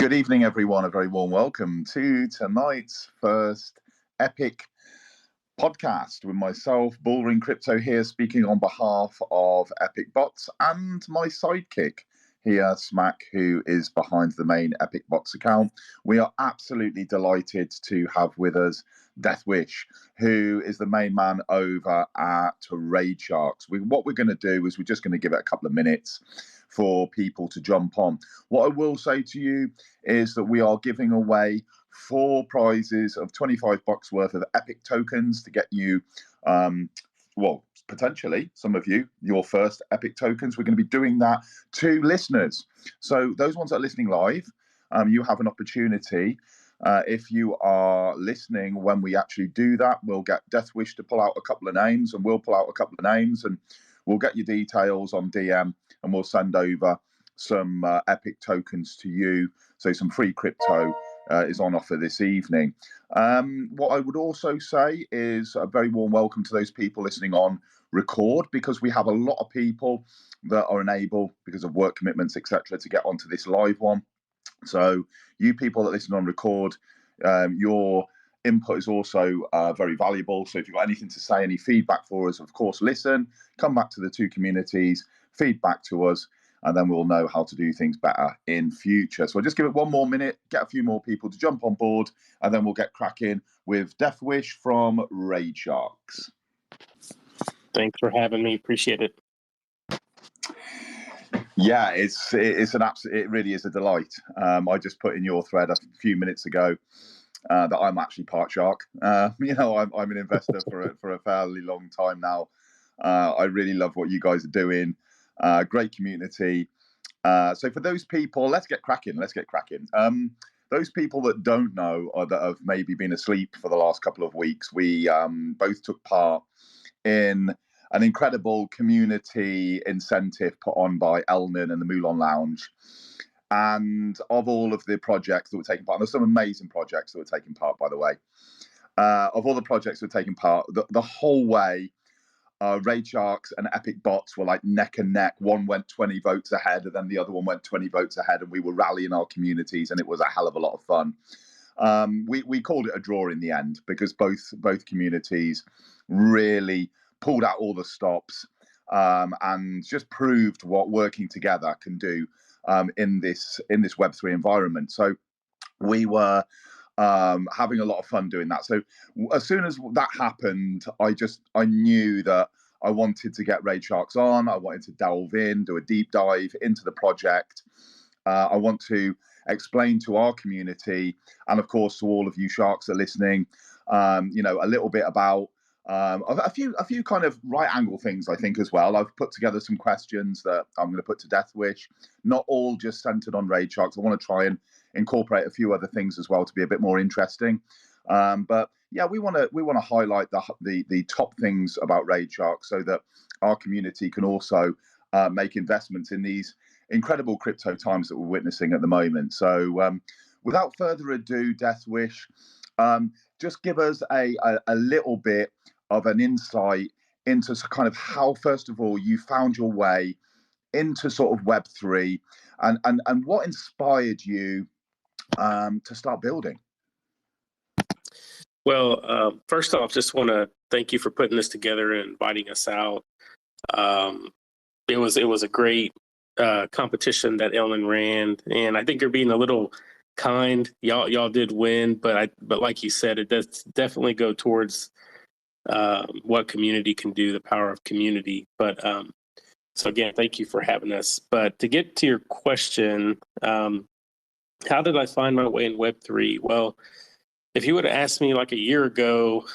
Good evening, everyone. A very warm welcome to tonight's first Epic podcast with myself, Bullring Crypto, here speaking on behalf of Epic Bots and my sidekick here, Smack, who is behind the main Epic Bots account. We are absolutely delighted to have with us Death Wish, who is the main man over at Raid Sharks. What we're going to do is we're just going to give it a couple of minutes for people to jump on. What I will say to you is that we are giving away 4 prizes of $25 worth of Epic tokens to get you, well, potentially some of you, your first Epic tokens. We're going to be doing that to listeners. So those ones that are listening live, you have an opportunity. If you are listening when we actually do that, we'll get Death Wish to pull out a couple of names, and we'll pull out a couple of names, and we'll get your details on DM, and we'll send over some Epic tokens to you. So some free crypto is on offer this evening. What I would also say is a very warm welcome to those people listening on record, because we have a lot of people that are unable, because of work commitments, etc., to get onto this live one. So you people that listen on record, your input is also very valuable. So if you've got anything to say, any feedback for us, of course, listen, come back to the two communities, feedback to us, and then we'll know how to do things better in future. So I'll just give it one more minute, get a few more people to jump on board, and then we'll get cracking with Death Wish from Raid Sharks. Thanks for having me. Appreciate it. Yeah, it really is a delight. I just put in your thread a few minutes ago that I'm actually part shark. I'm an investor for a fairly long time now. I really love what you guys are doing. Great community. So for those people, let's get cracking. Those people that don't know, or that have maybe been asleep for the last couple of weeks, we both took part in an incredible community incentive put on by Elnan and the Moulin Lounge. And of all of the projects that were taking part, and there's some amazing projects that were taking part, by the way, of all the projects that were taking part, the whole way, Raid Sharks and Epic Bots were like neck and neck. One went 20 votes ahead, and then the other one went 20 votes ahead, and we were rallying our communities, and it was a hell of a lot of fun. We called it a draw in the end, because both communities really pulled out all the stops and just proved what working together can do in this Web3 environment. So we were having a lot of fun doing that. So as soon as that happened, I knew that I wanted to get Raid Sharks on. I wanted to delve in, do a deep dive into the project. I want to explain to our community, and of course to all of you sharks that are listening, a little bit about a few kind of right angle things, I think, as well. I've put together some questions that I'm going to put to Death Wish, not all just centered on Raid Sharks. I want to try and incorporate a few other things as well to be a bit more interesting. But yeah, we want to highlight the top things about Raid Sharks, so that our community can also make investments in these incredible crypto times that we're witnessing at the moment. So without further ado, Death Wish, just give us a little bit of an insight into kind of how, first of all, you found your way into sort of Web3, and what inspired you to start building. Well, first off, just want to thank you for putting this together and inviting us out. It was a great competition that Ellen ran, and I think you're being a little kind. Y'all did win, but like you said, it does definitely go towards what community can do, the power of community. But so again, thank you for having us. But to get to your question, how did I find my way in Web3? Well, if you would have asked me like a year ago,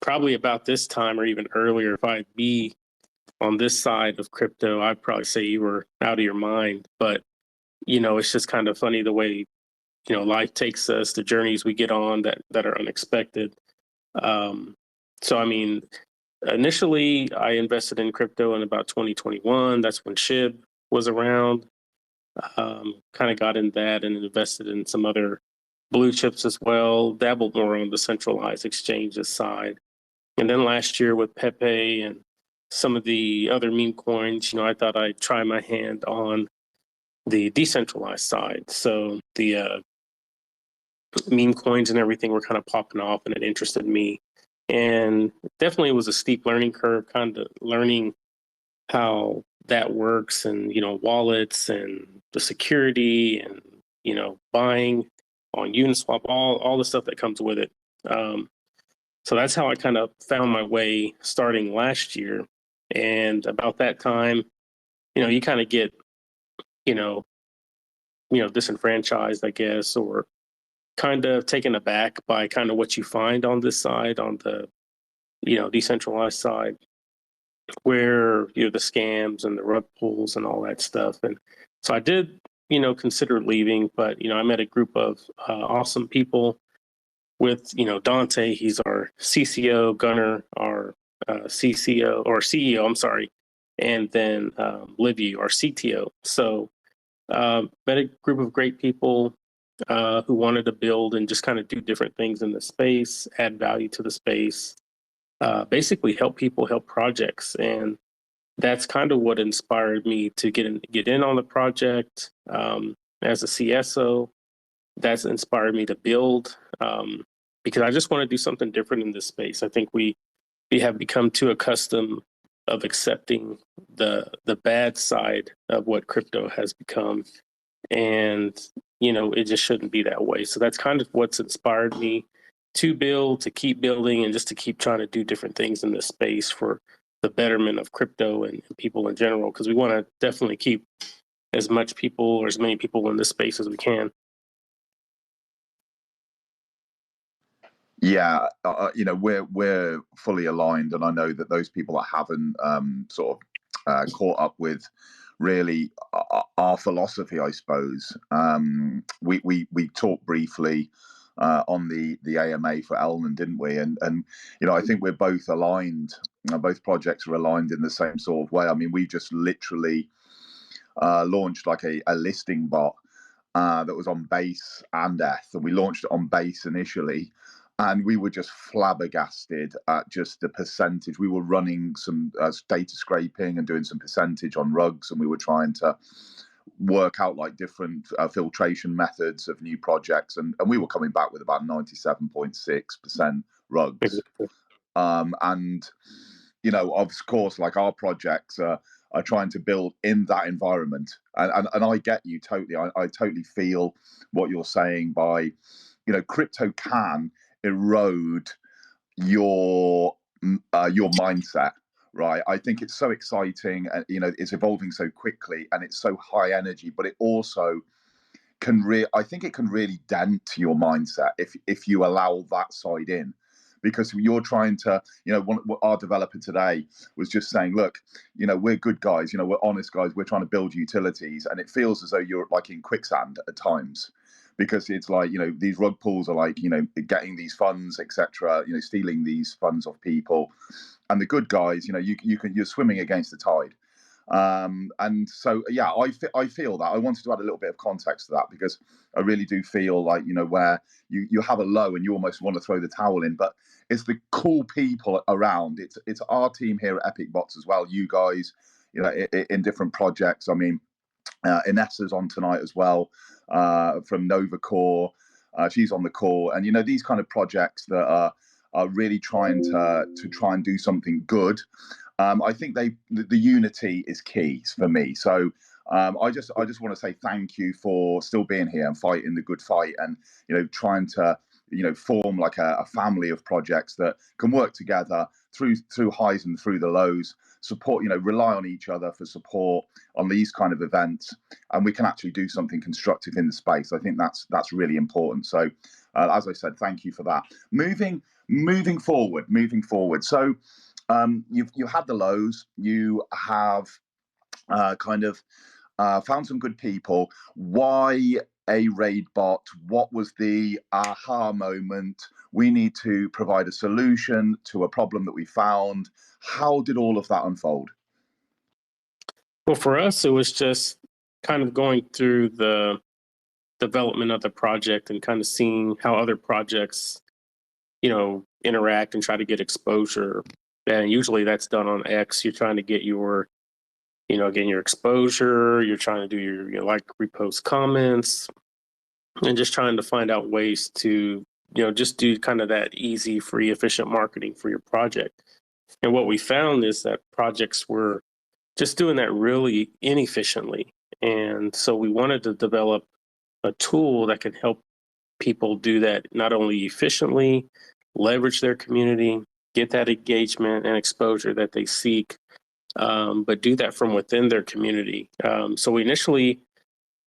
probably about this time or even earlier, if I'd be on this side of crypto, I'd probably say you were out of your mind. But, it's just kind of funny the way, life takes us, the journeys we get on that are unexpected. So, I mean, initially I invested in crypto in about 2021. That's when SHIB was around. Kind of got in that and invested in some other blue chips as well, dabbled more on the centralized exchanges side. And then last year with Pepe and some of the other meme coins, I thought I'd try my hand on the decentralized side. So the meme coins and everything were kind of popping off, and it interested me. And definitely was a steep learning curve, kind of learning how that works, and wallets and the security, and buying on Uniswap, all the stuff that comes with it. So that's how I kind of found my way starting last year. And about that time, you kind of get you know disenfranchised, I guess, or kind of taken aback by kind of what you find on this side, on the decentralized side, where the scams and the rug pulls and all that stuff. And so I did consider leaving, but I met a group of awesome people with Dante. He's our CCO, Gunnar our CCO or CEO, I'm sorry, and then Livy, our CTO. So met a group of great people who wanted to build and just kind of do different things in the space, add value to the space, basically help people, help projects. And that's kind of what inspired me to get in on the project as a CSO. That's inspired me to build because I just want to do something different in this space. I think we have become too accustomed of accepting the bad side of what crypto has become, and it just shouldn't be that way. So that's kind of what's inspired me to build, to keep building, and just to keep trying to do different things in this space for the betterment of crypto and people in general, because we want to definitely keep as much people or as many people in this space as we can. Yeah, we're fully aligned, and I know that those people that haven't sort of caught up with really our philosophy, I suppose. We talked briefly on the AMA for Elnan, didn't we? And I think we're both aligned. Both projects are aligned in the same sort of way. I mean, we just literally launched like a listing bot that was on Base and ETH, and we launched it on Base initially. And we were just flabbergasted at just the percentage. We were running some data scraping and doing some percentage on rugs, and we were trying to work out like different filtration methods of new projects, and we were coming back with about 97.6% rugs. And of course, like our projects are trying to build in that environment, and I get you totally. I totally feel what you're saying by, crypto can erode your mindset, right? I think it's so exciting, and it's evolving so quickly, and it's so high energy, but it also I think it can really dent your mindset if you allow that side in, because you're trying to, our developer today was just saying, look, we're good guys, we're honest guys, we're trying to build utilities, and it feels as though you're like in quicksand at times, because it's like, these rug pulls are like, getting these funds, etc., stealing these funds off people, and the good guys, you're swimming against the tide. And so, yeah, I feel that. I wanted to add a little bit of context to that, because I really do feel like, where you have a low and you almost want to throw the towel in, but it's the cool people around. It's our team here at Epic Bots as well. You guys, in different projects. I mean, Inessa's on tonight as well, from Nova Core. She's on the call, and these kind of projects that are really trying to try and do something good. I think the unity is key for me. So I just want to say thank you for still being here and fighting the good fight, and trying to form like a family of projects that can work together through highs and through the lows, support, rely on each other for support on these kind of events, and we can actually do something constructive in the space. I think that's really important. So as I said, thank you for that. Moving forward. So you had the lows, you have kind of found some good people. Why a raid bot? What was the aha moment? We need to provide a solution to a problem that we found. How did all of that unfold? Well, for us, it was just kind of going through the development of the project and kind of seeing how other projects, interact and try to get exposure. And usually that's done on X. You're trying to get your, again, your exposure, you're trying to do your like, repost comments, and just trying to find out ways to, just do kind of that easy, free, efficient marketing for your project. And what we found is that projects were just doing that really inefficiently. And so we wanted to develop a tool that can help people do that not only efficiently, leverage their community, get that engagement and exposure that they seek, but do that from within their community. So we initially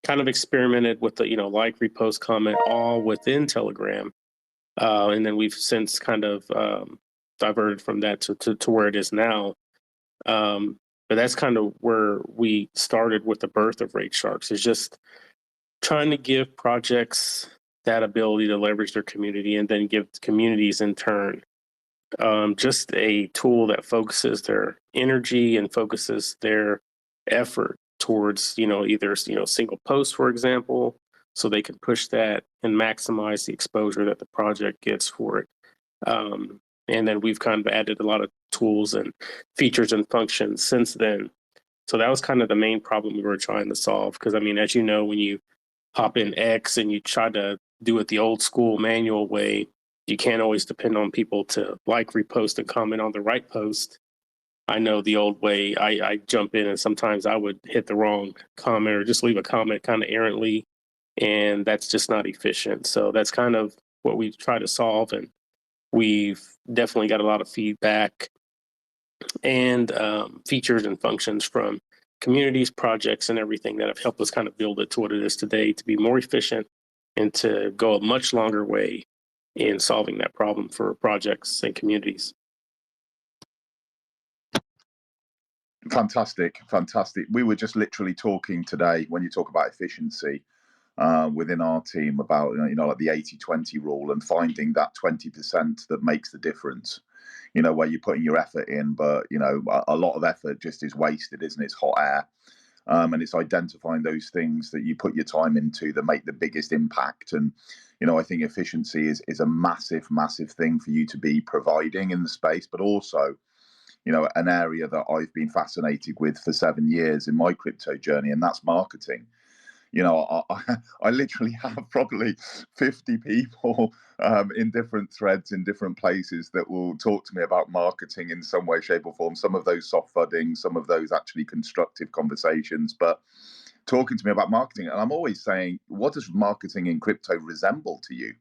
kind of experimented with the, like, repost, comment, all within Telegram. And then we've since kind of diverted from that to where it is now. But that's kind of where we started with the birth of Raid Sharks, is just trying to give projects that ability to leverage their community, and then give communities in turn just a tool that focuses their energy and focuses their effort towards, either, single post, for example, so they can push that and maximize the exposure that the project gets for it. And then we've kind of added a lot of tools and features and functions since then. So that was kind of the main problem we were trying to solve. Because, I mean, as you know, when you hop in X and you try to do it the old school manual way, you can't always depend on people to like, repost, and comment on the right post. I know the old way, I jump in and sometimes I would hit the wrong comment or just leave a comment kind of errantly, and that's just not efficient. So that's kind of what we try to solve, and we've definitely got a lot of feedback and features and functions from communities, projects, and everything that have helped us kind of build it to what it is today, to be more efficient and to go a much longer way in solving that problem for projects and communities. Fantastic. We were just literally talking today, when you talk about efficiency within our team, about like the 80-20 rule, and finding that 20% that makes the difference. Where you're putting your effort in, but a lot of effort just is wasted, isn't it? It's hot air. And it's identifying those things that you put your time into that make the biggest impact. And I think efficiency is a massive thing for you to be providing in the space, but also an area that I've been fascinated with for 7 years in my crypto journey, and that's marketing. I literally have probably 50 people in different threads in different places that will talk to me about marketing in some way, shape, or form. Some of those soft fudding, some of those actually constructive conversations, but talking to me about marketing. And I'm always saying, what does marketing in crypto resemble to you?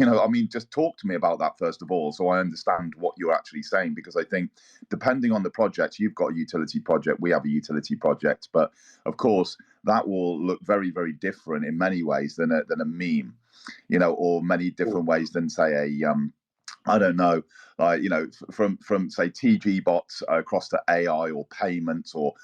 I mean, just talk to me about that first of all, so I understand what you're actually saying, because I think depending on the project, you've got a utility project, we have a utility project, but of course, that will look very, very different in many ways than a meme, or many different ways than, say, I don't know, like, from say TG bots across to AI or payments or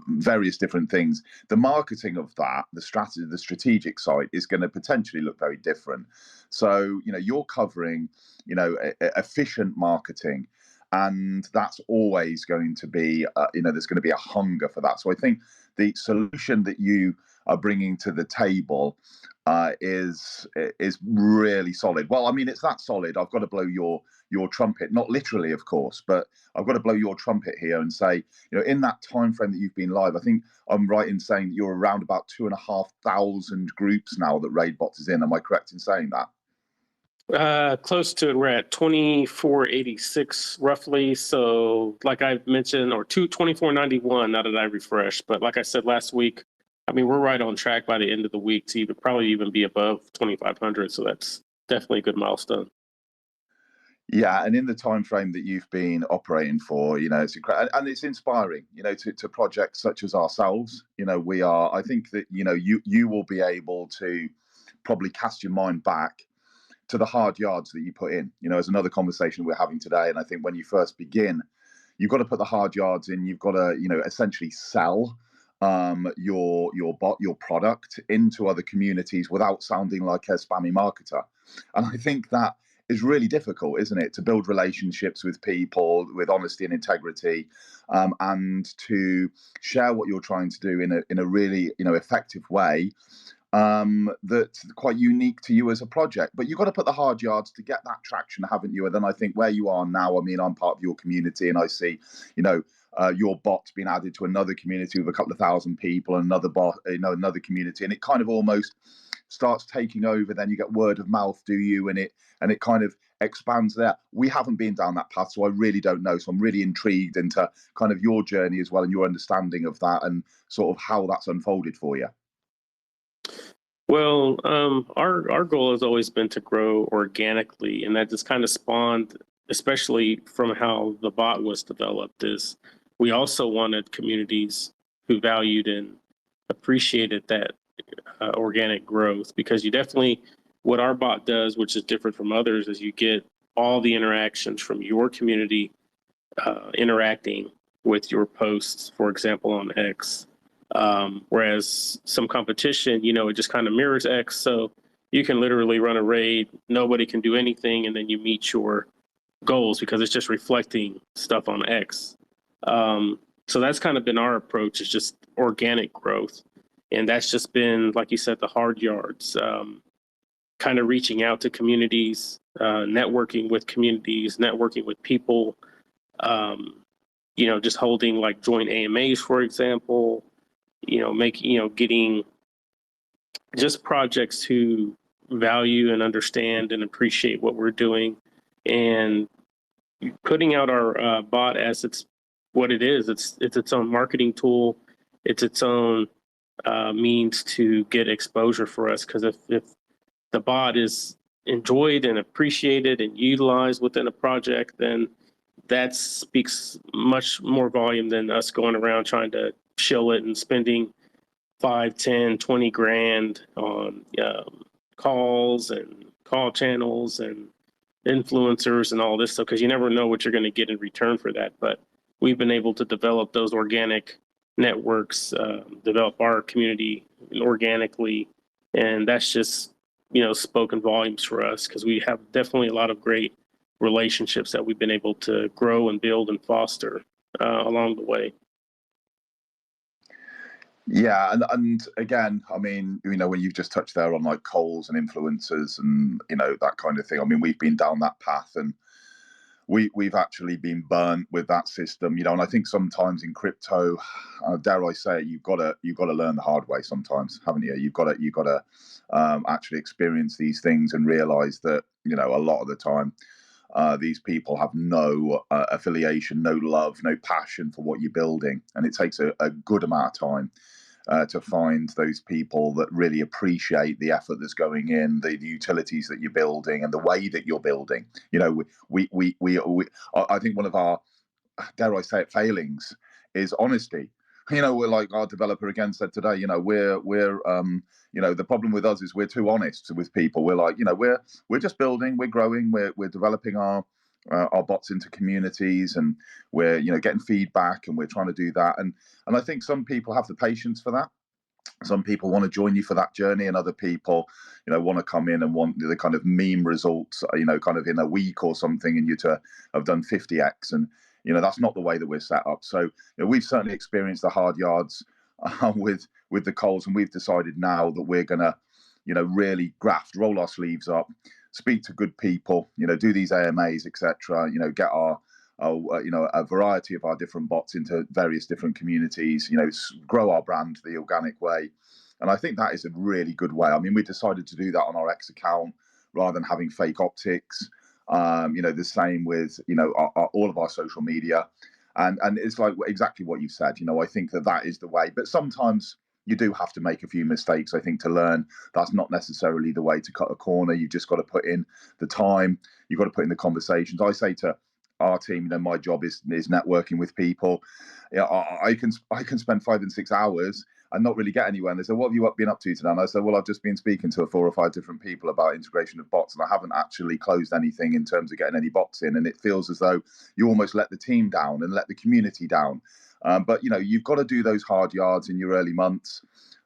various different things. The marketing of that, the strategy, the strategic side is going to potentially look very different. So you're covering efficient marketing, and that's always going to be there's going to be a hunger for that. So I think the solution that you are bringing to the table is really solid. Well, I mean, it's that solid. I've got to blow your trumpet, not literally, of course, but I've got to blow your trumpet here and say, in that time frame that you've been live, I think I'm right in saying that you're around about 2,500 groups now that RaidBots is in. Am I correct in saying that? Close to it. We're at 2486 roughly. So like I mentioned, or 2491 now that I refreshed. But like I said last week, I mean, we're right on track by the end of the week to probably even be above 2,500. So that's definitely a good milestone. Yeah, and in the time frame that you've been operating for, it's incredible, and it's inspiring, to projects such as ourselves. We are. I think that you will be able to probably cast your mind back to the hard yards that you put in. As another conversation we're having today, and I think when you first begin, you've got to put the hard yards in. You've got to essentially sell your product into other communities without sounding like a spammy marketer. And I think that is really difficult, isn't it, to build relationships with people with honesty and integrity, and to share what you're trying to do in a really effective way, that's quite unique to you as a project. But you've got to put the hard yards to get that traction, haven't you? And then I think where you are now, I mean, I'm part of your community, and I see, your bot's been added to another community with a couple of thousand people, and another bot, another community, and it kind of almost starts taking over. Then you get word of mouth, do you? And it kind of expands there. We haven't been down that path, so I really don't know. So I'm really intrigued into kind of your journey as well, and your understanding of that, and sort of how that's unfolded for you. Well, our goal has always been to grow organically, and that just kind of spawned, especially from how the bot was developed. Is we also wanted communities who valued and appreciated that organic growth, because you definitely, what our bot does, which is different from others, is you get all the interactions from your community interacting with your posts, for example, on X. Whereas some competition, it just kind of mirrors X. So you can literally run a raid, nobody can do anything, and then you meet your goals because it's just reflecting stuff on X. So that's kind of been our approach, is just organic growth. And that's just been, like you said, the hard yards, kind of reaching out to communities, networking with communities, networking with people, just holding like joint AMAs, for example, getting just projects who value and understand and appreciate what we're doing, and putting out our bot as it's what it is. It's its own marketing tool. It's its own means to get exposure for us. Because if the bot is enjoyed and appreciated and utilized within a project, then that speaks much more volume than us going around trying to shill it and spending 5, 10, 20 grand on calls and call channels and influencers and all this stuff, because you never know what you're going to get in return for that. But we've been able to develop those organic networks, develop our community organically, and that's just spoken volumes for us, because we have definitely a lot of great relationships that we've been able to grow and build and foster along the way. Yeah, and again, I mean, when you've just touched there on like calls and influencers and that kind of thing. I mean, we've been down that path, and we've actually been burnt with that system, and I think sometimes in crypto, dare I say it, you've got to learn the hard way sometimes, haven't you? You've got to actually experience these things and realize that a lot of the time these people have no affiliation, no love, no passion for what you're building, and it takes a good amount of time to find those people that really appreciate the effort that's going in, the utilities that you're building, and the way that you're building. I think one of our, dare I say it, failings is honesty. We're like our developer again said today. We're the problem with us is we're too honest with people. We're like, we're just building, we're growing, we're developing our bots into communities, and we're getting feedback, and we're trying to do that. And I think some people have the patience for that. Some people want to join you for that journey, and other people, want to come in and want the kind of meme results, kind of in a week or something, and you to have done 50x, and that's not the way that we're set up. So we've certainly experienced the hard yards with the calls, and we've decided now that we're gonna, really graft, roll our sleeves up, speak to good people, do these AMAs, etc. Get our a variety of our different bots into various different communities, grow our brand the organic way. And I think that is a really good way. I mean, we decided to do that on our X account rather than having fake optics. The same with, all of our social media. And it's like exactly what you said. I think that is the way. But sometimes you do have to make a few mistakes, I think, to learn. That's not necessarily the way to cut a corner. You've just got to put in the time. You've got to put in the conversations. I say to our team, my job is networking with people. I can spend 5 and 6 hours and not really get anywhere. And they say, what have you been up to today? And I said, well, I've just been speaking to 4 or 5 different people about integration of bots, and I haven't actually closed anything in terms of getting any bots in. And it feels as though you almost let the team down and let the community down. But you've got to do those hard yards in your early months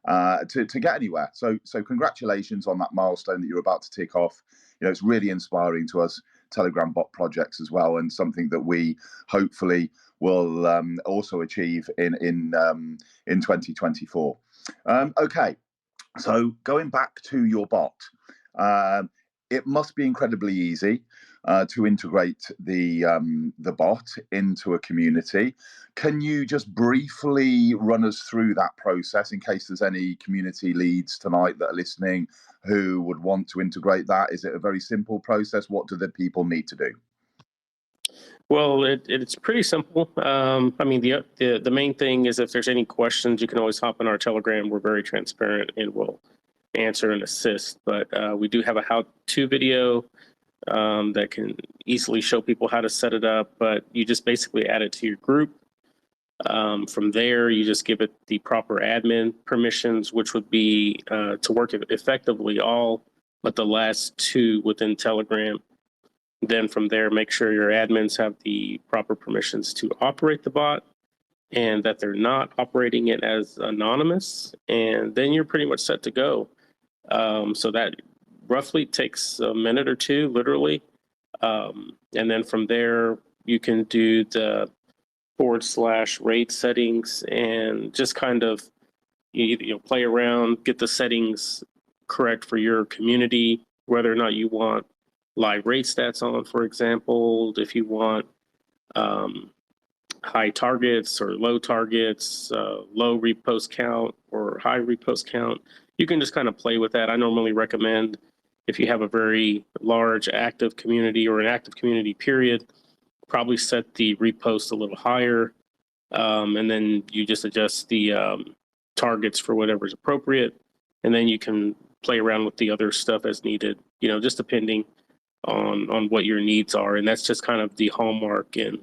to get anywhere. So congratulations on that milestone that you're about to tick off. It's really inspiring to us Telegram bot projects as well, and something that we hopefully will also achieve in 2024. Okay, so going back to your bot, it must be incredibly easy. to integrate the bot into a community. Can you just briefly run us through that process in case there's any community leads tonight that are listening who would want to integrate that? Is it a very simple process? What do the people need to do? Well, it's pretty simple. I mean, the main thing is if there's any questions, you can always hop in our Telegram. We're very transparent and we'll answer and assist. But we do have a how-to video that can easily show people how to set it up. But you just basically add it to your group. From there, you just give it the proper admin permissions, which would be to work effectively all but the last two within Telegram. Then from there, make sure your admins have the proper permissions to operate the bot and that they're not operating it as anonymous. And then you're pretty much set to go. So that roughly takes a minute or two, literally. And then from there, you can do the /rate settings and just kind of play around, get the settings correct for your community, whether or not you want live rate stats on, for example, if you want high targets or low targets, low repost count or high repost count. You can just kind of play with that. I normally recommend if you have a very large active community or an active community period, probably set the repost a little higher. And then you just adjust the targets for whatever's appropriate. And then you can play around with the other stuff as needed, just depending on what your needs are. And that's just kind of the hallmark and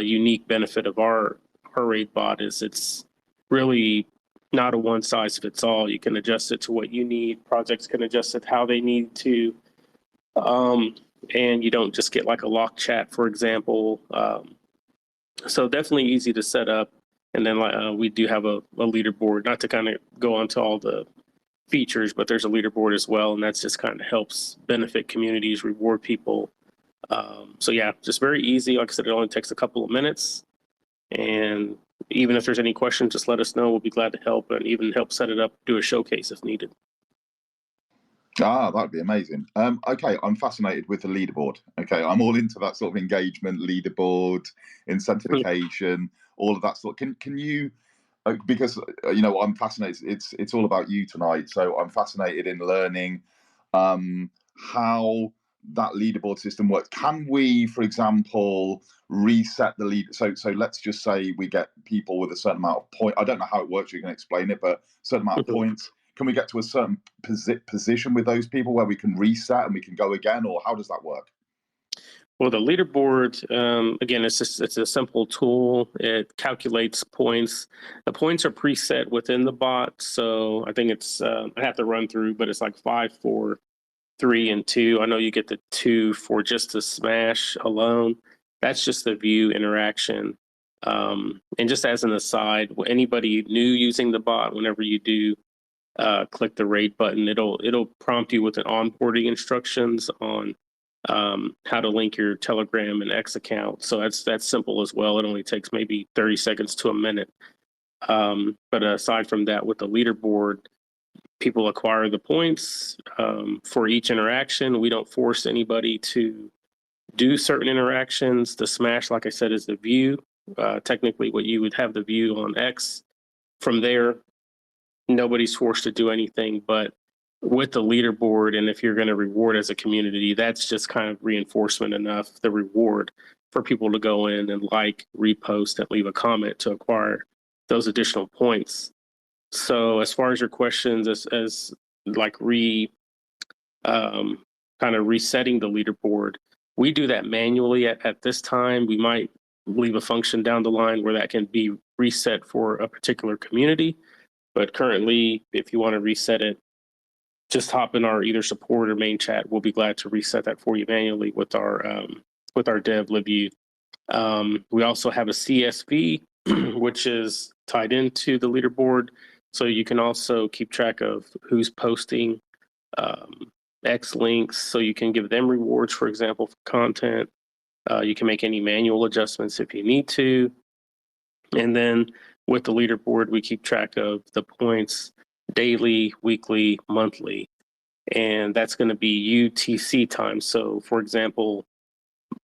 unique benefit of our rate bot is it's really not a one size fits all. You can adjust it to what you need. Projects can adjust it how they need to. And you don't just get like a lock chat, for example. So definitely easy to set up. And then we do have a leaderboard, not to kind of go onto all the features, but there's a leaderboard as well, and that's just kind of helps benefit communities, reward people. So yeah, just very easy. Like I said, it only takes a couple of minutes, and even if there's any questions, just let us know. We'll be glad to help and even help set it up, do a showcase if needed. That'd be amazing. Okay, I'm fascinated with the leaderboard. Okay, I'm all into that sort of engagement, leaderboard, incentivization, all of that sort. Can you? Because I'm fascinated. It's all about you tonight, so I'm fascinated in learning how that leaderboard system works. Can we, for example, reset the lead? So let's just say we get people with a certain amount of points. I don't know how it works. You can explain it, but a certain amount of points. Can we get to a certain position with those people where we can reset and we can go again, or how does that work? Well, the leaderboard, again, it's a simple tool. It calculates points. The points are preset within the bot. So I think it's, I have to run through, but it's like 5, 4, 3, and 2. I know you get the 2 for just the smash alone. That's just the view interaction. And just as an aside, anybody new using the bot, whenever you do click the rate button, it'll prompt you with an onboarding instructions on how to link your Telegram and X account. So that's simple as well. It only takes maybe 30 seconds to a minute. But aside from that, with the leaderboard, people acquire the points for each interaction. We don't force anybody to do certain interactions. The smash, like I said, is the view. Technically, what you would have the view on X. From there, nobody's forced to do anything, but with the leaderboard, and if you're going to reward as a community, that's just kind of reinforcement enough, the reward for people to go in and like, repost, and leave a comment to acquire those additional points. So as far as your questions, as like kind of resetting the leaderboard, we do that manually at this time. We might leave a function down the line where that can be reset for a particular community. But currently, if you want to reset it, just hop in our either support or main chat. We'll be glad to reset that for you manually with our dev LibView. We also have a CSV, which is tied into the leaderboard. So you can also keep track of who's posting X links. So you can give them rewards, for example, for content. You can make any manual adjustments if you need to. And then with the leaderboard, we keep track of the points daily, weekly, monthly, and that's going to be UTC time. So for example,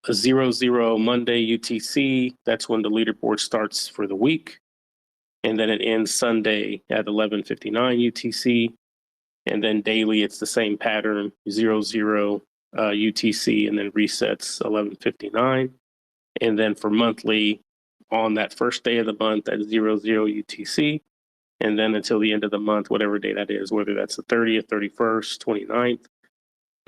a 00 Monday UTC. That's when the leaderboard starts for the week. And then it ends Sunday at 11:59 UTC. And then daily, it's the same pattern, 00 UTC, and then resets 11:59. And then for monthly, on that first day of the month at 00 UTC, and then until the end of the month, whatever day that is, whether that's the 30th, 31st, 29th,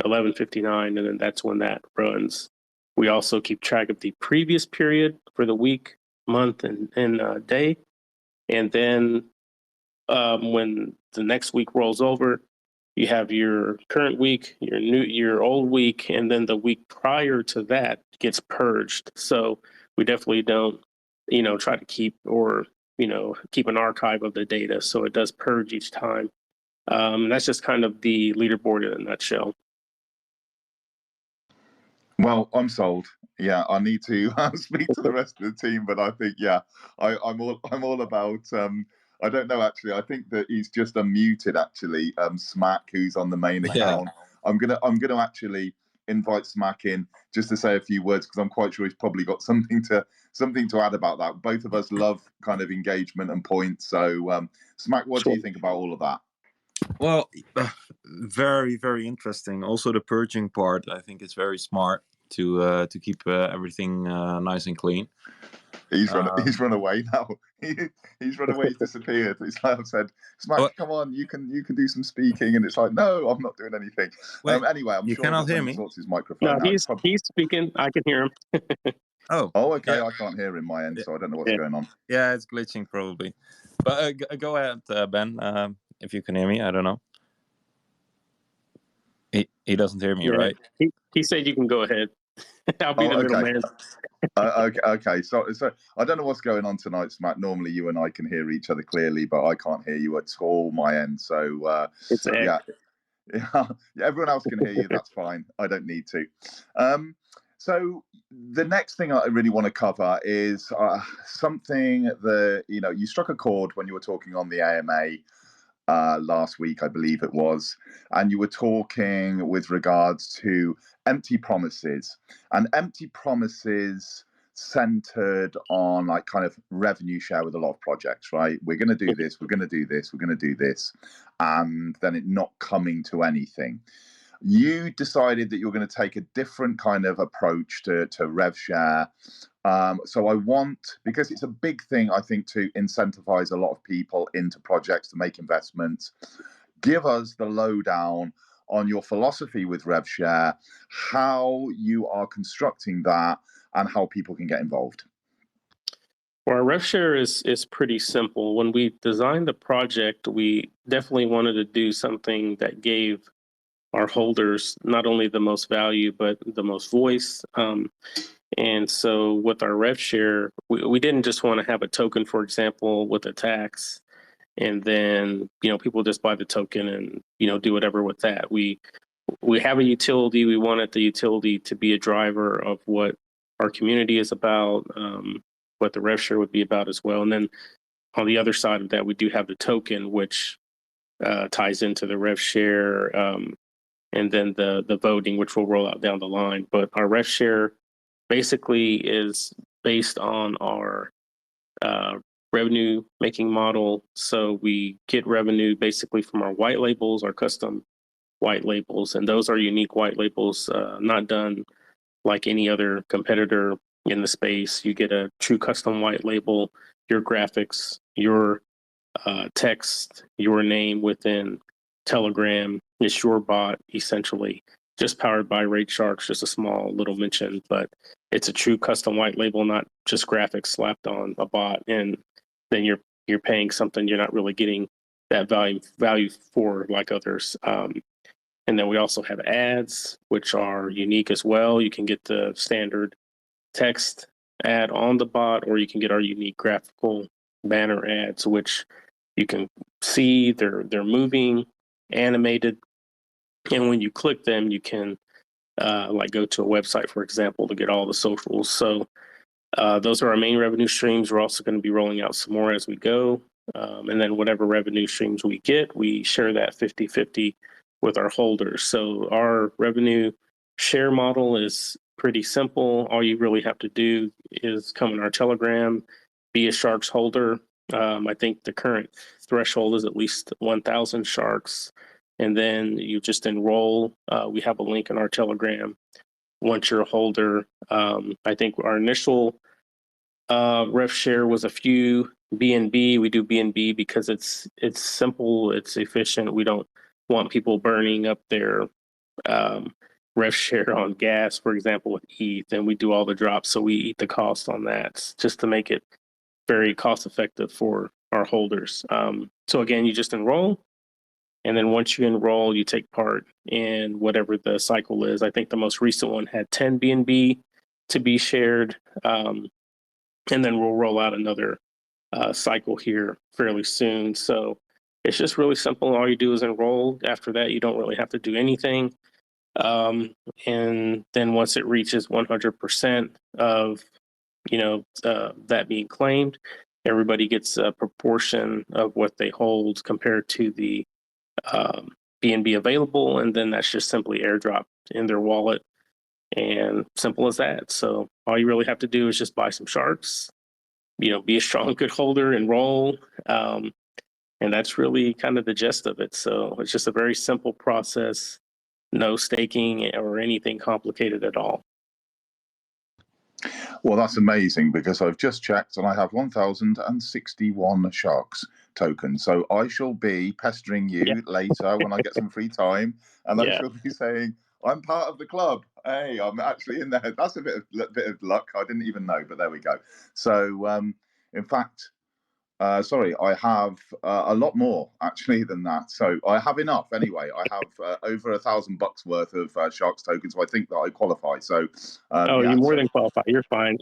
11:59, and then that's when that runs. We also keep track of the previous period for the week, month, and day. And then when the next week rolls over, you have your current week, your old week, and then the week prior to that gets purged. So we definitely don't, try to keep keep an archive of the data. So it does purge each time. That's just kind of the leaderboard in a nutshell. Well, I'm sold. Yeah, I need to speak to the rest of the team, but I think I'm all about. I don't know actually. I think that he's just unmuted actually. Smack, who's on the main account. I'm gonna actually invite Smack in just to say a few words because I'm quite sure he's probably got something to add about that. Both of us love kind of engagement and points. So, Smack, what do you think about all of that? Well, very, very interesting. Also, the purging part, I think it's very smart to keep everything nice and clean. He's run away now. He's run away. He's disappeared. It's like I've said, Smack, come on, you can do some speaking, and it's like, no, I'm not doing anything. Anyway, I'm you sure cannot hear me. His microphone. No, he's speaking. I can hear him. Oh, okay. Yeah. I can't hear him my end, so I don't know what's going on. Yeah, it's glitching probably. But go ahead, Ben. If you can hear me, I don't know. He doesn't hear me, right? He said you can go ahead. I'll be the middleman. Okay. So I don't know what's going on tonight, Smack. Normally you and I can hear each other clearly, but I can't hear you at all my end. So yeah, everyone else can hear you. That's fine. I don't need to. So the next thing I really want to cover is something that you struck a chord when you were talking on the AMA last week, I believe it was, and you were talking with regards to empty promises and empty promises centered on like kind of revenue share with a lot of projects, right? We're going to do this, we're going to do this, we're going to do this, and then it not coming to anything. You decided that you're going to take a different kind of approach to rev share. So I want, because it's a big thing, I think, to incentivize a lot of people into projects to make investments. Give us the lowdown on your philosophy with rev share, how you are constructing that, and how people can get involved. Well, our rev share is pretty simple. When we designed the project, we definitely wanted to do something that gave our holders not only the most value, but the most voice. And so with our rev share, we didn't just want to have a token, for example, with a tax, and then, people just buy the token and, do whatever with that. We have a utility. We wanted the utility to be a driver of what our community is about, what the rev share would be about as well. And then on the other side of that, we do have the token, which ties into the rev share, and then the voting, which will roll out down the line. But our rev share basically is based on our revenue making model. So we get revenue basically from our white labels, our custom white labels, and those are unique white labels, not done like any other competitor in the space. You get a true custom white label, your graphics, your text, your name within Telegram. It's your bot, essentially, just powered by RaidSharks, just a small little mention, but it's a true custom white label, not just graphics slapped on a bot. And then you're paying something you're not really getting that value for like others. And then we also have ads, which are unique as well. You can get the standard text ad on the bot, or you can get our unique graphical banner ads, which you can see they're moving, animated, and when you click them, you can go to a website, for example, to get all the socials. So those are our main revenue streams. We're also going to be rolling out some more as we go. And then whatever revenue streams we get, we share that 50-50 with our holders. So our revenue share model is pretty simple. All you really have to do is come in our Telegram, be a Sharks holder. I think the current threshold is at least 1,000 Sharks. And then you just enroll. We have a link in our Telegram. Once you're a holder, I think our initial rev share was a few BNB. We do BNB because it's simple, it's efficient. We don't want people burning up their rev share on gas, for example, with ETH, and we do all the drops, so we eat the cost on that just to make it very cost effective for our holders. So again, you just enroll, and then once you enroll, you take part in whatever the cycle is. I think the most recent one had 10 BNB to be shared, and then we'll roll out another cycle here fairly soon. So it's just really simple. All you do is enroll. After that, you don't really have to do anything. And then once it reaches 100% of, that being claimed, everybody gets a proportion of what they hold compared to the BNB available. And then that's just simply airdropped in their wallet. And simple as that. So all you really have to do is just buy some Sharks, be a strong, good holder, enroll. And that's really kind of the gist of it. So it's just a very simple process, no staking or anything complicated at all. Well, that's amazing, because I've just checked and I have 1,061 Sharks tokens. So I shall be pestering you later when I get some free time, and I shall be saying, I'm part of the club. Hey, I'm actually in there. That's a bit of luck. I didn't even know, but there we go. So, in fact, sorry, I have a lot more actually than that. So I have enough anyway. I have over $1,000 worth of Sharks tokens, so I think that I qualify. So, you more than qualify. You're fine.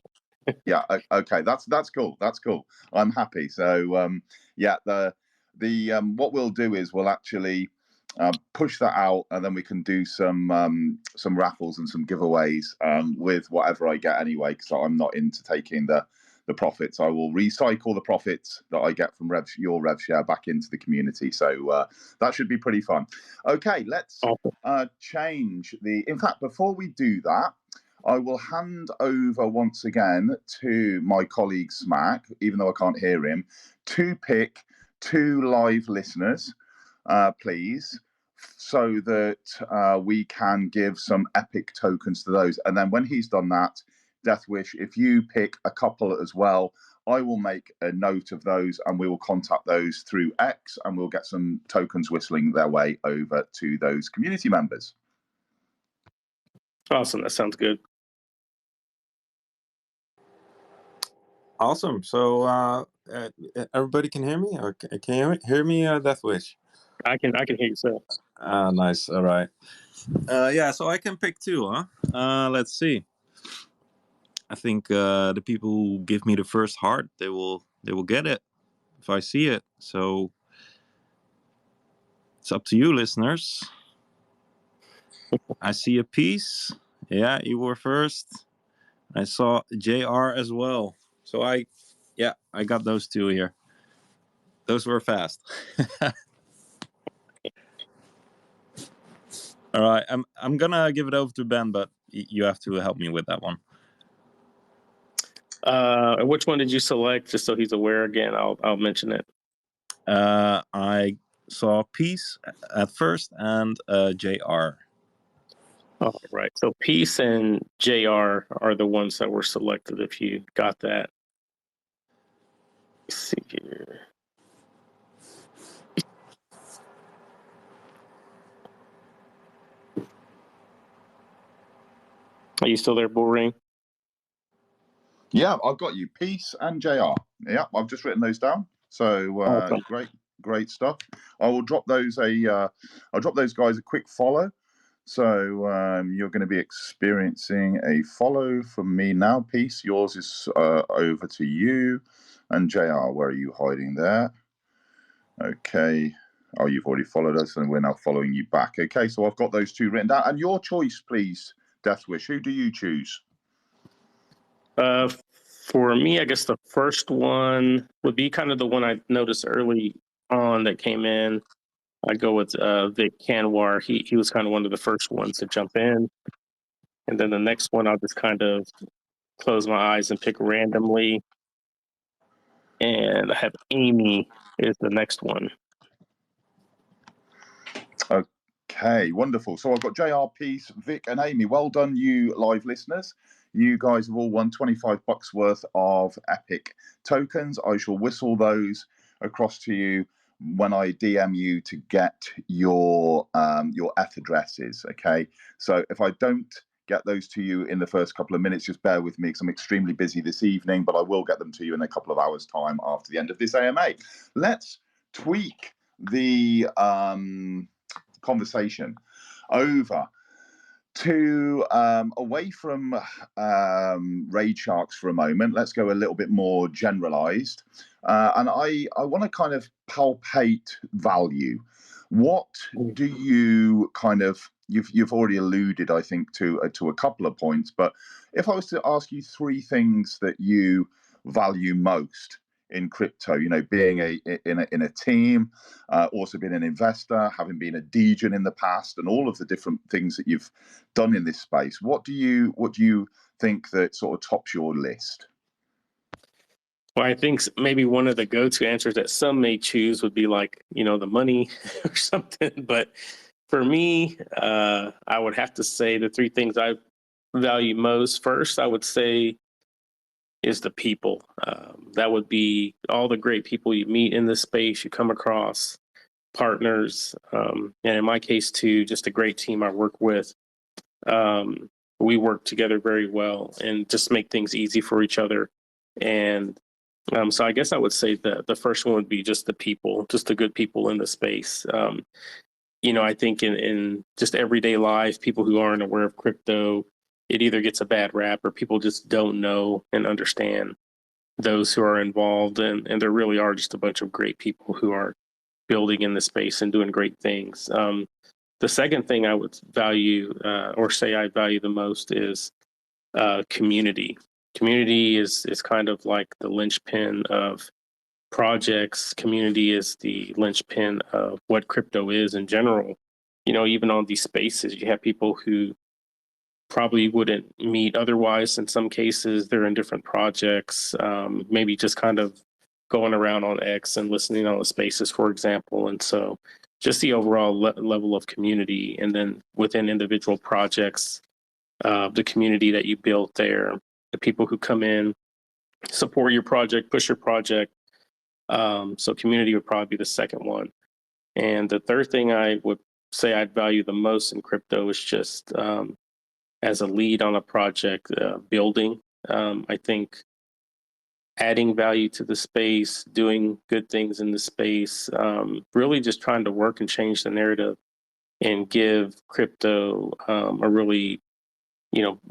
Yeah. Okay. That's cool. That's cool. I'm happy. So, the what we'll do is we'll actually push that out, and then we can do some raffles and some giveaways with whatever I get anyway, because I'm not into taking the profits. I will recycle the profits that I get from your rev share back into the community. So that should be pretty fun. Okay, let's change the. In fact, before we do that, I will hand over once again to my colleague Smack, even though I can't hear him, to pick 2 live listeners, please, so that we can give some epic tokens to those. And then when he's done that, Deathwish, if you pick a couple as well, I will make a note of those, and we will contact those through X, and we'll get some tokens whistling their way over to those community members. Awesome. That sounds good. Awesome. So everybody can hear me, or can you hear me, Deathwish? I can hear you, sir. Nice. All right. So I can pick 2, huh? Let's see. I think the people who give me the first heart, they will get it if I see it. So it's up to you, listeners. I see a piece. Yeah, you were first. I saw JR as well. So I got those 2 here. Those were fast. All right, I'm gonna give it over to Ben, but you have to help me with that one. Which one did you select? Just so he's aware again, I'll mention it. I saw Peace at first and JR. All right. So Peace and JR are the ones that were selected. If you got that. Let's see here. Are you still there, Bullring? Yeah, I've got you. Peace and JR. Yeah, I've just written those down. So great stuff. I will drop those I'll drop those guys a quick follow. So you're going to be experiencing a follow from me now. Peace, yours is over to you. And JR, where are you hiding there? Okay. Oh, you've already followed us, and we're now following you back. Okay, so I've got those 2 written down. And your choice, please, Deathwish. Who do you choose? For me, I guess the first one would be kind of the one I noticed early on that came in. I'd go with Vic Canwar. He was kind of one of the first ones to jump in. And then the next one, I'll just kind of close my eyes and pick randomly. And I have Amy is the next one. Okay, wonderful. So I've got JR, Peace, Vic, and Amy. Well done, you live listeners. You guys have all won $25 worth of Epic tokens. I shall whistle those across to you when I DM you to get your F addresses. Okay, so if I don't get those to you in the first couple of minutes, just bear with me because I'm extremely busy this evening, but I will get them to you in a couple of hours' time after the end of this AMA. Let's tweak the conversation over to away from raid sharks for a moment. Let's go a little bit more generalized, and I want to kind of palpate value. What do you kind of you've already alluded, I think, to a couple of points, but if I was to ask you three things that you value most in crypto, being in a team, also being an investor, having been a degen in the past, and all of the different things that you've done in this space, what do you think that sort of tops your list? Well, I think maybe one of the go-to answers that some may choose would be like, the money or something. But for me, I would have to say the three things I value most. First, I would say is the people. That would be all the great people you meet in this space, you come across, partners, and in my case too, just a great team I work with. We work together very well and just make things easy for each other. And so I guess I would say the first one would be just the people, just the good people in the space. I think in just everyday life, people who aren't aware of crypto, it either gets a bad rap or people just don't know and understand those who are involved. And there really are just a bunch of great people who are building in the space and doing great things. The second thing I would value or say I value the most is community. Community is kind of like the linchpin of projects. Community is the linchpin of what crypto is in general. Even on these spaces, you have people who probably wouldn't meet otherwise. In some cases, they're in different projects, maybe just kind of going around on X and listening on the spaces, for example. And so just the overall level of community, and then within individual projects, the community that you built there, the people who come in, support your project, push your project. So community would probably be the second one. And the third thing I would say I'd value the most in crypto is just as a lead on a project, building. I think adding value to the space, doing good things in the space, really just trying to work and change the narrative and give crypto a really,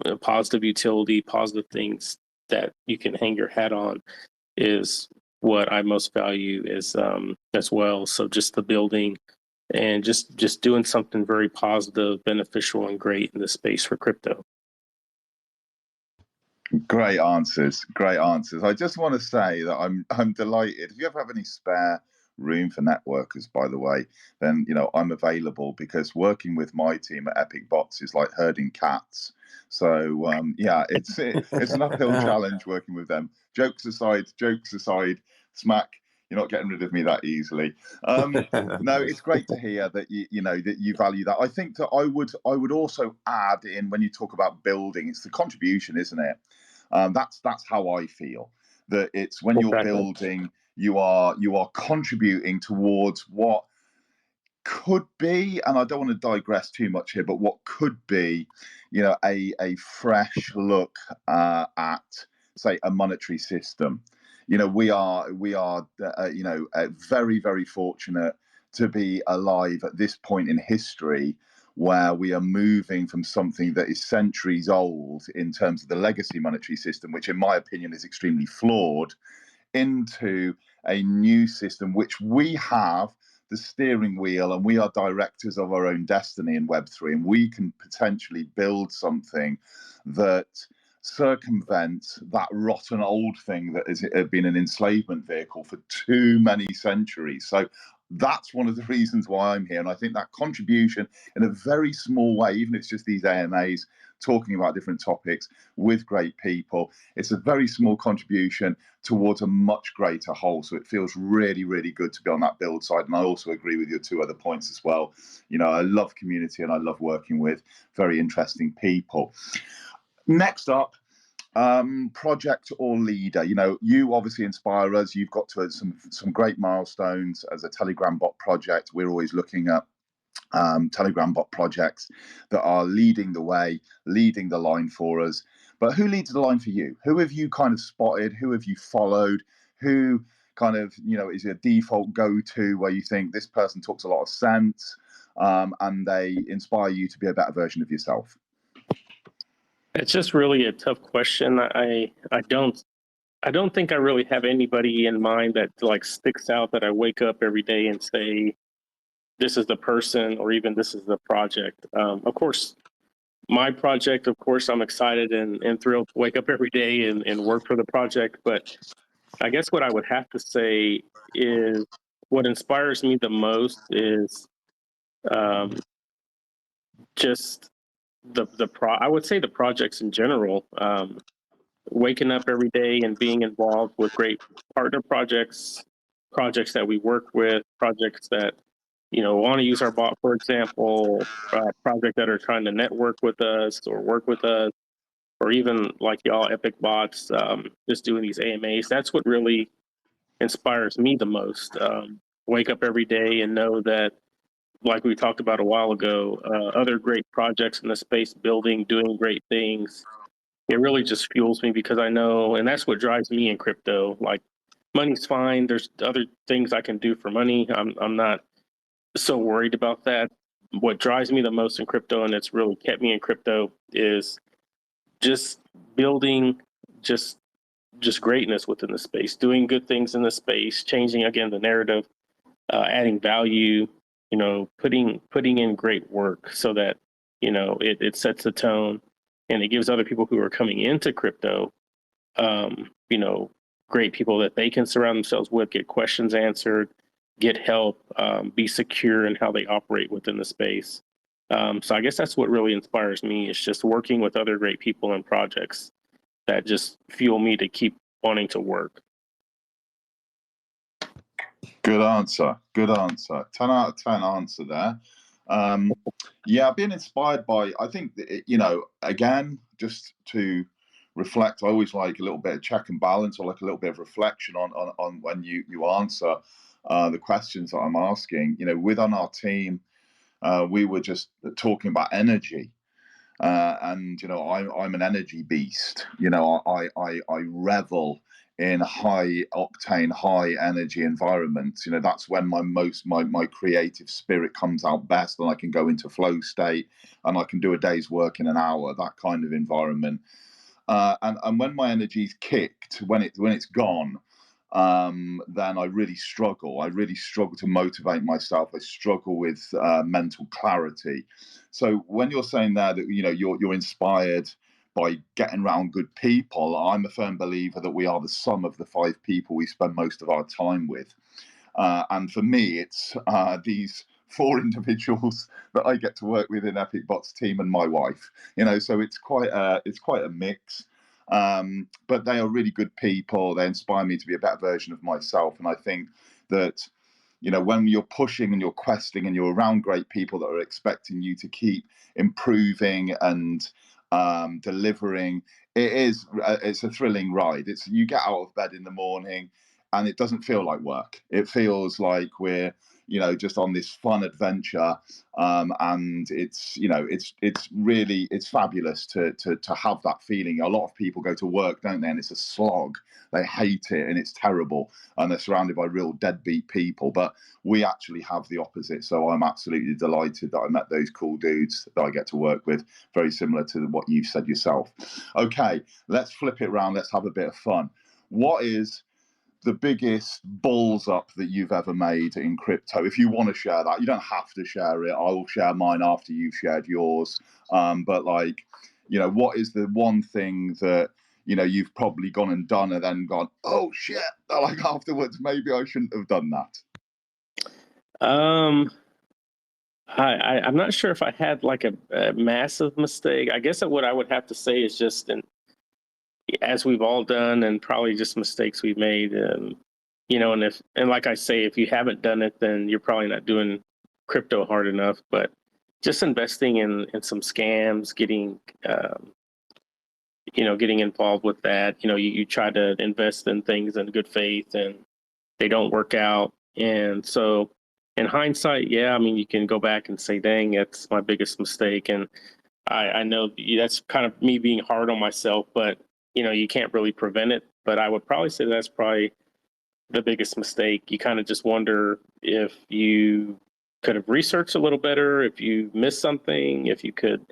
a positive utility, positive things that you can hang your hat on is what I most value is as well. So just the building and just doing something very positive, beneficial, and great in the space for crypto. Great answers. I just want to say that I'm delighted. If you ever have any spare room for networkers, by the way, then I'm available, because working with my team at Epic Bots is like herding cats. So it's an uphill challenge working with them. Jokes aside, Smack, you're not getting rid of me that easily. No, it's great to hear that that you value that. I think that I would also add in, when you talk about building, it's the contribution, isn't it? That's how I feel. That it's when you're building, you are contributing towards what could be, and I don't want to digress too much here, but what could be, a fresh look at, say, a monetary system. We are very, very fortunate to be alive at this point in history, where we are moving from something that is centuries old in terms of the legacy monetary system, which in my opinion is extremely flawed, into a new system which we have the steering wheel, and we are directors of our own destiny in Web3, and we can potentially build something that circumvents that rotten old thing that has been an enslavement vehicle for too many centuries. So that's one of the reasons why I'm here. And I think that contribution in a very small way, even if it's just these AMAs talking about different topics with great people, it's a very small contribution towards a much greater whole. So it feels really, really good to be on that build side. And I also agree with your two other points as well. I love community and I love working with very interesting people. Next up, project or leader. You obviously inspire us. You've got to some great milestones as a Telegram bot project. We're always looking at Telegram bot projects that are leading the way, leading the line for us. But who leads the line for you? Who have you kind of spotted? Who have you followed? Who kind of, is your default go-to where you think this person talks a lot of sense, and they inspire you to be a better version of yourself? It's just really a tough question. I don't think I really have anybody in mind that like sticks out that I wake up every day and say, this is the person, or even this is the project. Of course, my project, of course, I'm excited and thrilled to wake up every day and work for the project. But I guess what I would have to say is what inspires me the most is just I would say the projects in general. Waking up every day and being involved with great partner projects that we work with, projects that want to use our bot, for example, projects that are trying to network with us or work with us, or even like y'all Epic Bots, just doing these AMAs. That's what really inspires me the most. Wake up every day and know that, like we talked about a while ago, other great projects in the space, doing great things. It really just fuels me because I know, and that's what drives me in crypto. Like, money's fine. There's other things I can do for money. I'm not so worried about that. What drives me the most in crypto, and it's really kept me in crypto, is just building just greatness within the space, doing good things in the space, changing again the narrative, adding value, putting in great work so that it sets the tone and it gives other people who are coming into crypto, great people that they can surround themselves with, get questions answered, get help, be secure in how they operate within the space. So I guess that's what really inspires me, is just working with other great people and projects that just fuel me to keep wanting to work. Good answer. 10 out of 10 answer there. I've been inspired by, I think, again, just to reflect, I always like a little bit of check and balance, or like a little bit of reflection on when you answer the questions that I'm asking. Within our team, we were just talking about energy. And I'm an energy beast. I revel in high octane, high energy environments. That's when my creative spirit comes out best, and I can go into flow state, and I can do a day's work in an hour. That kind of environment. And when my energy's kicked, when it's gone, then I really struggle. I really struggle to motivate myself. I struggle with mental clarity. So when you're saying there that you're inspired by getting around good people, I'm a firm believer that we are the sum of the 5 people we spend most of our time with. And for me, it's these 4 individuals that I get to work with in Epic Bots team and my wife. So it's quite a mix. But they are really good people. They inspire me to be a better version of myself. And I think that, when you're pushing and you're questing and you're around great people that are expecting you to keep improving and delivering, it's a thrilling ride. You get out of bed in the morning and it doesn't feel like work. It feels like we're just on this fun adventure, and it's fabulous to have that feeling. A lot of people go to work, don't they, and it's a slog. They hate it and it's terrible, and they're surrounded by real deadbeat people. But we actually have the opposite. So I'm absolutely delighted that I met those cool dudes that I get to work with, very similar to what you've said yourself. Okay, let's flip it around. Let's have a bit of fun. What is the biggest balls up that you've ever made in crypto? If you want to share that, you don't have to share it. I will share mine after you've shared yours. But what is the one thing that you've probably gone and done and then gone, oh shit, like afterwards, maybe I shouldn't have done that? Um, I'm not sure if I had like a massive mistake. I guess that what I would have to say is just, as we've all done, and probably just mistakes we've made. And like I say, if you haven't done it, then you're probably not doing crypto hard enough. But just investing in some scams, getting involved with that. You try to invest in things in good faith, and they don't work out. And so, in hindsight, yeah, I mean, you can go back and say, "Dang, that's my biggest mistake." And I know that's kind of me being hard on myself, but you can't really prevent it. But I would probably say that's probably the biggest mistake. You kind of just wonder if you could have researched a little better, if you missed something, if you could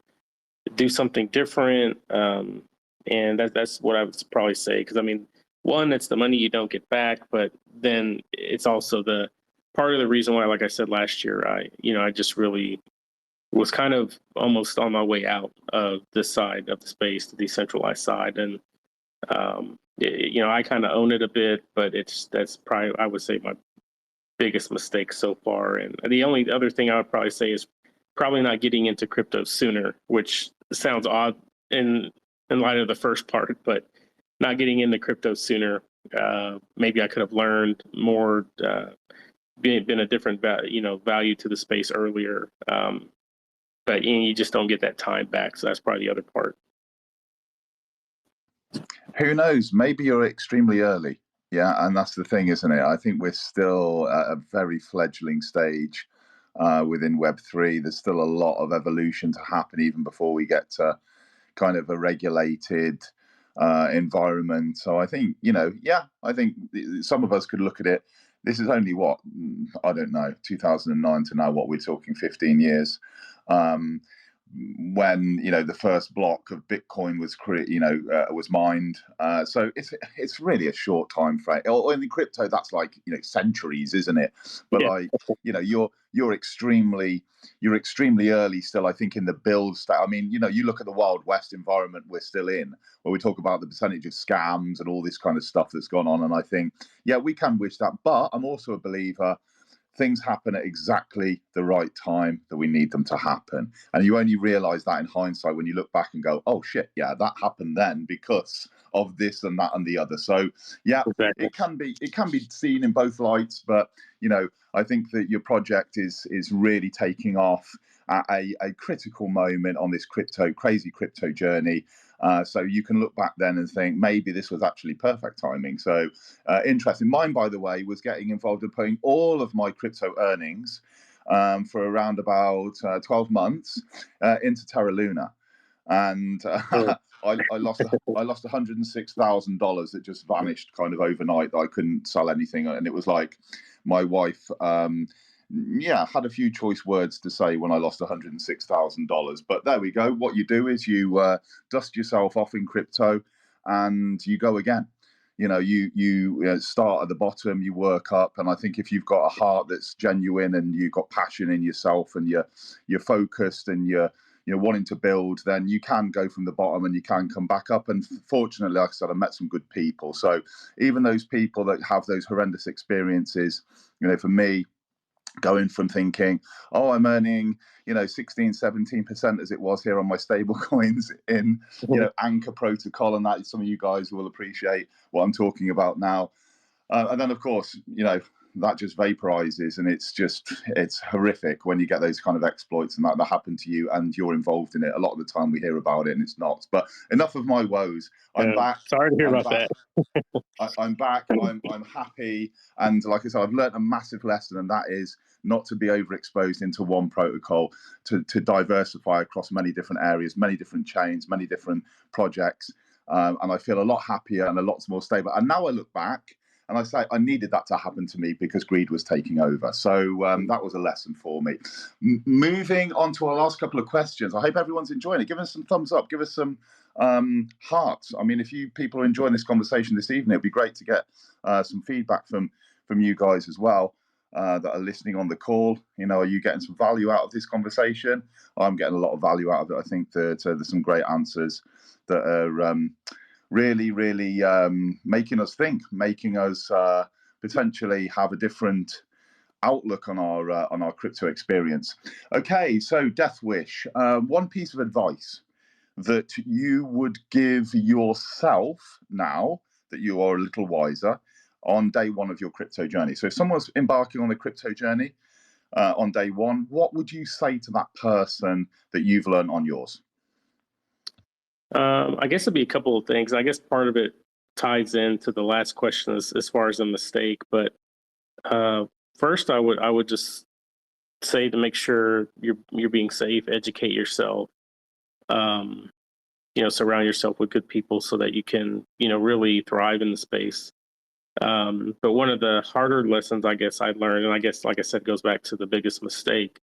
do something different. And that's what I would probably say. Because I mean, one, it's the money you don't get back, but then it's also the part of the reason why, like I said last year, I just really was kind of almost on my way out of this side of the space, the decentralized side, and I kind of own it a bit, but that's probably, I would say, my biggest mistake so far. And the only other thing I would probably say is probably not getting into crypto sooner, which sounds odd in light of the first part, but not getting into crypto sooner. Maybe I could have learned more, been a different value to the space earlier. But you just don't get that time back. So that's probably the other part. Who knows? Maybe you're extremely early. Yeah, and that's the thing, isn't it? I think we're still at a very fledgling stage within Web3. There's still a lot of evolution to happen even before we get to kind of a regulated environment. So I think, I think some of us could look at it. This is only what, I don't know, 2009 to now, what we're talking 15 years. When the first block of Bitcoin was was mined, so it's really a short time frame. Or in the crypto, that's like centuries, isn't it? But yeah. You're extremely early still, I think, in the build state. I mean, you look at the Wild West environment we're still in, where we talk about the percentage of scams and all this kind of stuff that's gone on, and I think, yeah, we can wish that, but I'm also a believer. Things happen at exactly the right time that we need them to happen. And you only realize that in hindsight when you look back and go, oh shit, yeah, that happened then because of this and that and the other. So yeah, exactly. It can be seen in both lights, but I think that your project is really taking off at a critical moment on this crazy crypto journey. So you can look back then and think maybe this was actually perfect timing. So interesting. Mine, by the way, was getting involved in putting all of my crypto earnings for around about 12 months into Terra Luna. And I lost $106,000 that just vanished kind of overnight. I couldn't sell anything. And it was like my wife had a few choice words to say when I lost $106,000. But there we go. What you do is you dust yourself off in crypto and you go again. You start at the bottom, you work up. And I think if you've got a heart that's genuine and you've got passion in yourself and you're focused and you're wanting to build, then you can go from the bottom and you can come back up. And fortunately, like I said, I met some good people. So even those people that have those horrendous experiences, for me, going from thinking, oh, I'm earning, 16, 17% as it was here on my stable coins in, Anchor protocol. And that is, some of you guys will appreciate what I'm talking about now. And then, of course, that just vaporizes, and it's horrific when you get those kind of exploits and that happen to you and you're involved in it. A lot of the time we hear about it and it's not. But enough of my woes. I'm back. Sorry to hear about that. I'm back. I'm happy. And like I said, I've learned a massive lesson, and that is not to be overexposed into one protocol, to diversify across many different areas, many different chains, many different projects. And I feel a lot happier and a lot more stable. And now I look back and I say I needed that to happen to me because greed was taking over. So that was a lesson for me. Moving on to our last couple of questions. I hope everyone's enjoying it. Give us some thumbs up. Give us some hearts. I mean, if you people are enjoying this conversation this evening, it'd be great to get some feedback from you guys as well that are listening on the call. Are you getting some value out of this conversation? I'm getting a lot of value out of it. I think that there's some great answers that are really, really making us think, making us potentially have a different outlook on our crypto experience. Okay, so Death Wish, one piece of advice that you would give yourself now that you are a little wiser on day one of your crypto journey. So if someone's embarking on a crypto journey on day one, what would you say to that person that you've learned on yours? I guess it'd be a couple of things. I guess part of it ties into the last question as far as a mistake, but first I would just say to make sure you're being safe, educate yourself, surround yourself with good people so that you can, really thrive in the space. But one of the harder lessons I guess I learned, and I guess, like I said, goes back to the biggest mistake,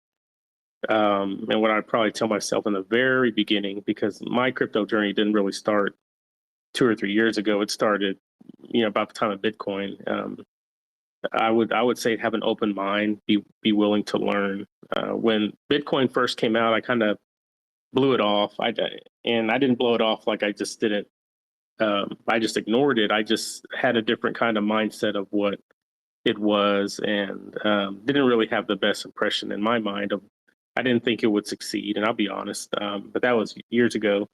and what I'd probably tell myself in the very beginning, because my crypto journey didn't really start 2 or 3 years ago. It started, about the time of Bitcoin. I would say have an open mind, be willing to learn. When Bitcoin first came out, I kind of blew it off. And I didn't blow it off like I just didn't. I just ignored it. I just had a different kind of mindset of what it was, and didn't really have the best impression in my mind of. I didn't think it would succeed, and I'll be honest. But that was years ago,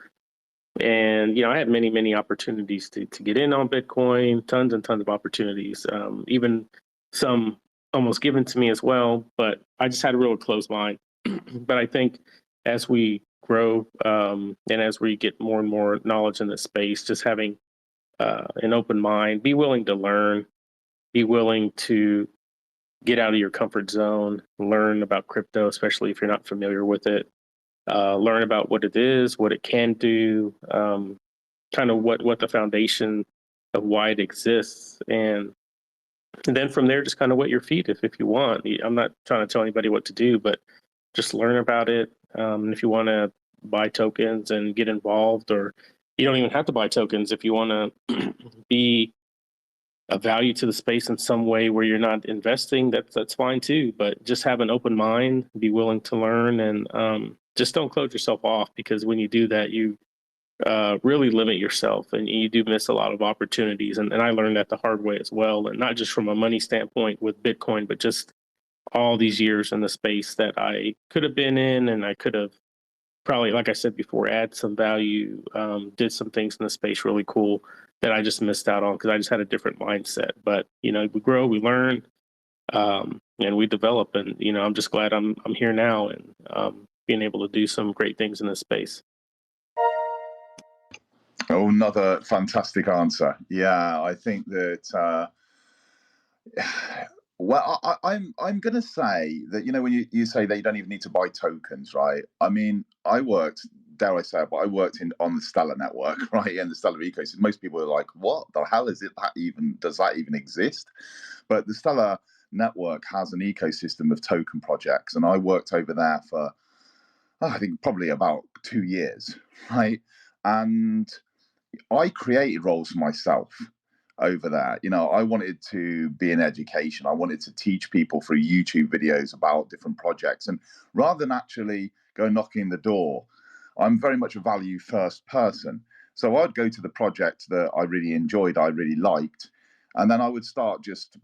and I had many opportunities to get in on Bitcoin, tons and tons of opportunities, even some almost given to me as well. But I just had a real closed mind. But I think as we grow and as we get more and more knowledge in this space, just having an open mind, be willing to learn, be willing to get out of your comfort zone, learn about crypto, especially if you're not familiar with it, learn about what it is, what it can do, kind of what the foundation of why it exists. And then from there, just kind of wet your feet if you want. I'm not trying to tell anybody what to do, but just learn about it. If you want to buy tokens and get involved, or you don't even have to buy tokens if you want to be a value to the space in some way where you're not investing, that's fine too. But just have an open mind, be willing to learn, and just don't close yourself off, because when you do that, you really limit yourself and you do miss a lot of opportunities. And I learned that the hard way as well, and not just from a money standpoint with Bitcoin, but just all these years in the space that I could have been in, and I could have probably, like I said before, add some value, did some things in the space really cool that I just missed out on because I just had a different mindset. But we grow, we learn, and we develop. And I'm just glad I'm here now and being able to do some great things in this space. Oh, another fantastic answer. Yeah, I think that. Well, I'm going to say that when you say that you don't even need to buy tokens, right? I mean, I worked, dare I say it, but I worked on the Stellar network, right, and the Stellar ecosystem. Most people are like, "What the hell is it? Does that even exist?" But the Stellar network has an ecosystem of token projects, and I worked over there for I think probably about 2 years, right? And I created roles for myself over there. I wanted to be in education. I wanted to teach people through YouTube videos about different projects. And rather than actually go knocking the door, I'm very much a value first person. So I'd go to the project that I really enjoyed, I really liked. And then I would start just,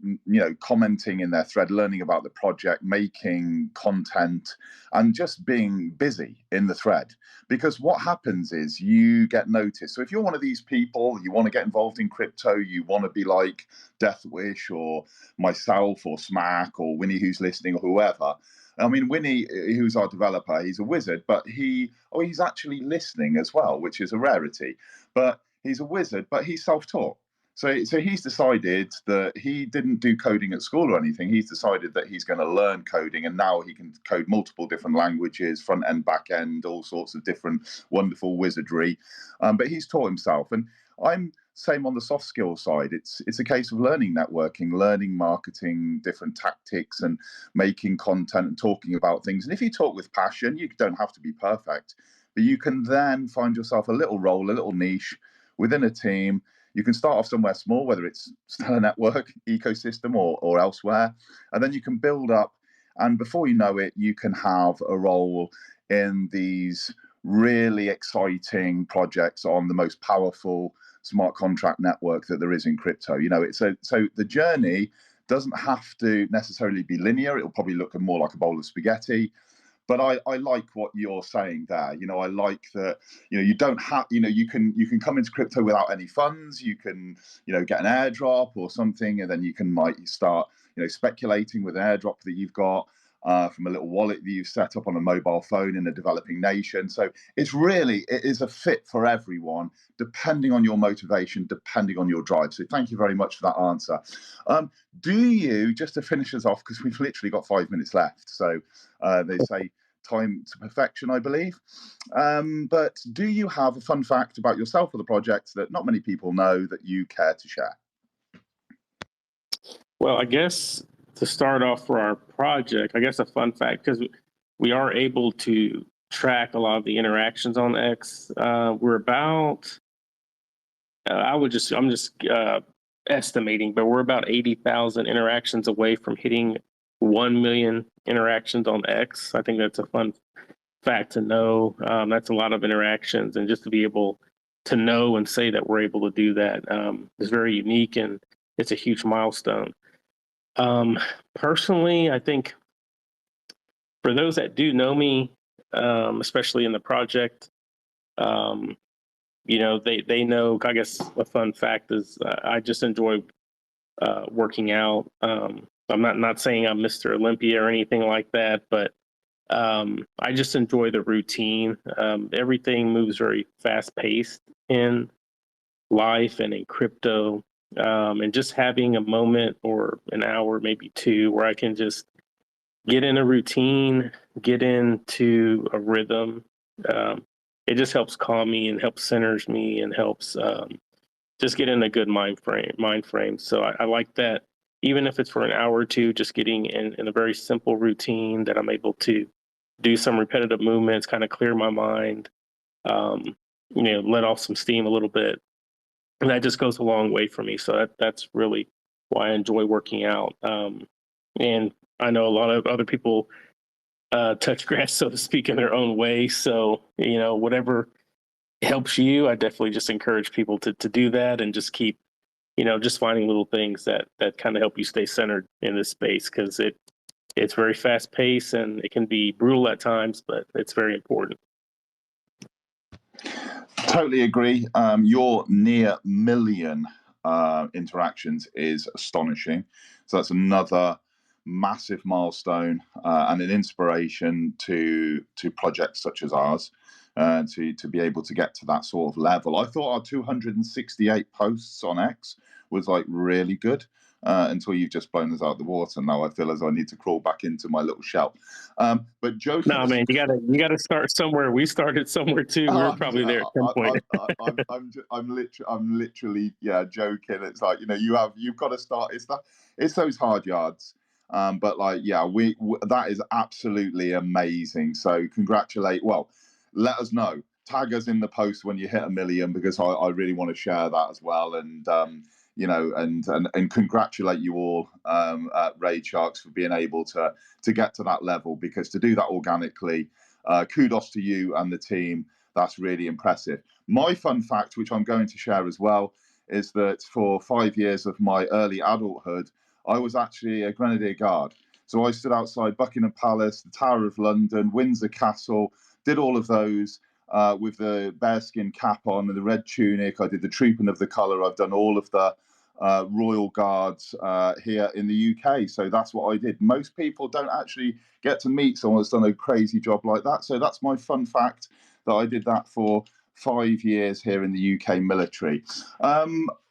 commenting in their thread, learning about the project, making content, and just being busy in the thread. Because what happens is you get noticed. So if you're one of these people, you want to get involved in crypto, you want to be like Death Wish or myself or Smack or Winnie who's listening or whoever. I mean, Winnie, who's our developer, he's a wizard, but he's actually listening as well, which is a rarity. But he's a wizard, but he's self-taught. So he's decided that he didn't do coding at school or anything. He's decided that he's going to learn coding, and now he can code multiple different languages, front end, back end, all sorts of different wonderful wizardry. But he's taught himself, and I'm same on the soft skill side. It's a case of learning networking, learning marketing, different tactics, and making content and talking about things. And if you talk with passion, you don't have to be perfect, but you can then find yourself a little role, a little niche within a team. You can start off somewhere small, whether it's Stellar Network ecosystem or elsewhere, and then you can build up. And before you know it, you can have a role in these really exciting projects on the most powerful smart contract network that there is in crypto. So the journey Doesn't have to necessarily be linear. It'll probably look more like a bowl of spaghetti. But I like what you're saying there. I like that, you don't have, you can come into crypto without any funds. You can, get an airdrop or something, and then you might start, speculating with an airdrop that you've got from a little wallet that you've set up on a mobile phone in a developing nation. So it is a fit for everyone, depending on your motivation, depending on your drive. So thank you very much for that answer. Do you, just to finish us off, because we've literally got 5 minutes left, so they say time to perfection, I believe. But do you have a fun fact about yourself or the project that not many people know that you care to share? Well, I guess to start off for our project, I guess a fun fact, because we are able to track a lot of the interactions on X. We're about, I'm just estimating, but we're about 80,000 interactions away from hitting 1 million interactions on X. I think that's a fun fact to know. That's a lot of interactions, and just to be able to know and say that we're able to do that is very unique, and it's a huge milestone. Personally, I think for those that do know me, especially in the project, they know. I guess a fun fact is I just enjoy working out. I'm not saying I'm Mr. Olympia or anything like that, but I just enjoy the routine. Everything moves very fast paced in life and in crypto. And just having a moment or an hour, maybe two, where I can just get in a routine, get into a rhythm. It just helps calm me and helps centers me and helps just get in a good mind frame. So I like that. Even if it's for an hour or two, just getting in a very simple routine that I'm able to do some repetitive movements, kind of clear my mind, let off some steam a little bit. And that just goes a long way for me. So that's really why I enjoy working out. And I know a lot of other people touch grass, so to speak, in their own way. So, whatever helps you, I definitely just encourage people to do that, and just keep, just finding little things that kind of help you stay centered in this space, because it's very fast paced and it can be brutal at times, but it's very important. Totally agree. Your near million interactions is astonishing. So that's another massive milestone and an inspiration to projects such as ours to be able to get to that sort of level. I thought our 268 posts on X was like really good. Until you've just blown us out the water. Now I feel as I need to crawl back into my little shell. But Joe, no, man, you gotta start somewhere. We started somewhere too. We're probably there at some point. I'm literally joking. It's like you've got to start. It's those hard yards. But that is absolutely amazing. So let us know. Tag us in the post when you hit 1 million, because I really want to share that as well. And and congratulate you all at Raid Sharks for being able to get to that level, because to do that organically, kudos to you and the team. That's really impressive. My fun fact, which I'm going to share as well, is that for 5 years of my early adulthood, I was actually a Grenadier Guard. So I stood outside Buckingham Palace, the Tower of London, Windsor Castle, did all of those with the bearskin cap on and the red tunic. I did the Trooping of the Colour. I've done all of the Royal Guards here in the UK. So that's what I did. Most people don't actually get to meet someone that's done a crazy job like that. So that's my fun fact, that I did that for 5 years here in the UK military.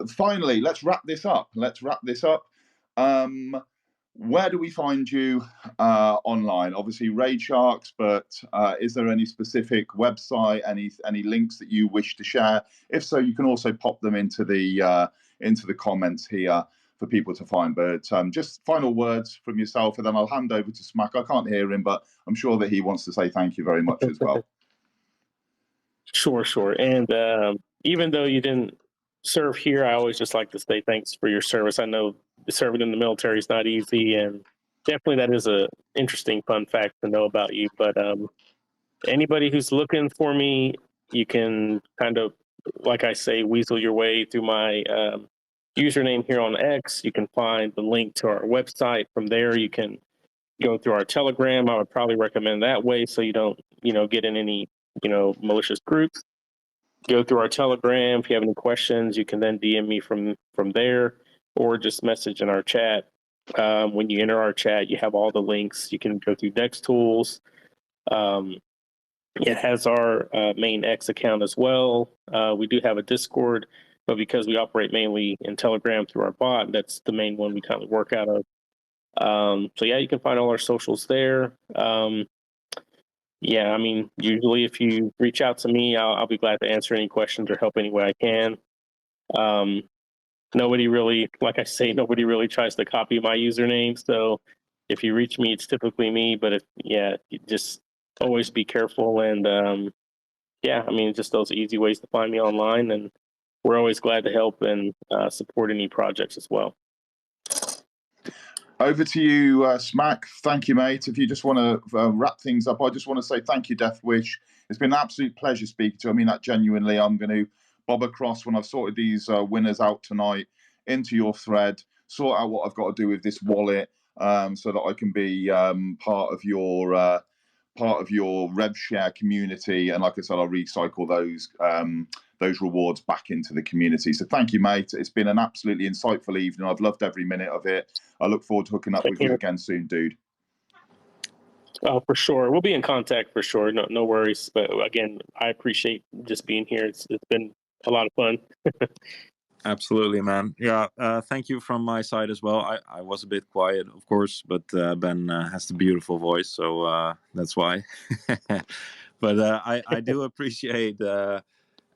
Finally, let's wrap this up. Where do we find you online? Obviously Raid Sharks, but is there any specific website, any links that you wish to share? If so, you can also pop them into the comments here for people to find. But just final words from yourself, and then I'll hand over to Smack. I can't hear him, but I'm sure that he wants to say thank you very much as well. Sure. And even though you didn't serve here, I always just like to say thanks for your service. I know serving in the military is not easy, and definitely that is a interesting fun fact to know about you. But anybody who's looking for me, you can kind of, like I say, weasel your way through my username here on X. You can find the link to our website. From there, you can go through our Telegram. I would probably recommend that way so you don't, get in any, malicious groups. Go through our Telegram. If you have any questions, you can then DM me from there, or just message in our chat. When you enter our chat, you have all the links. You can go through Dex Tools. It has our main X account as well. We do have a Discord, but because we operate mainly in Telegram through our bot, that's the main one we kind of work out of. So yeah, you can find all our socials there. Yeah, I mean, usually if you reach out to me, I'll be glad to answer any questions or help any way I can. Nobody really, like I say, nobody really tries to copy my username. So if you reach me, it's typically me. But just always be careful. And yeah, I mean, just those easy ways to find me online. And we're always glad to help and support any projects as well. Over to you, Smack. Thank you, mate. If you just want to wrap things up, I just want to say thank you, Deathwish. It's been an absolute pleasure speaking to you. I mean that genuinely. I'm going to bob across when I've sorted these winners out tonight into your thread, sort out what I've got to do with this wallet so that I can be part of your RevShare community. And like I said, I'll recycle those rewards back into the community. So thank you, mate. It's been an absolutely insightful evening. I've loved every minute of it. I look forward to hooking up with you again soon, dude. Oh, for sure. We'll be in contact for sure. No worries. But again, I appreciate just being here. It's been a lot of fun. Absolutely, man. Yeah, thank you from my side as well. I was a bit quiet, of course, but Ben has the beautiful voice, so that's why. But I do appreciate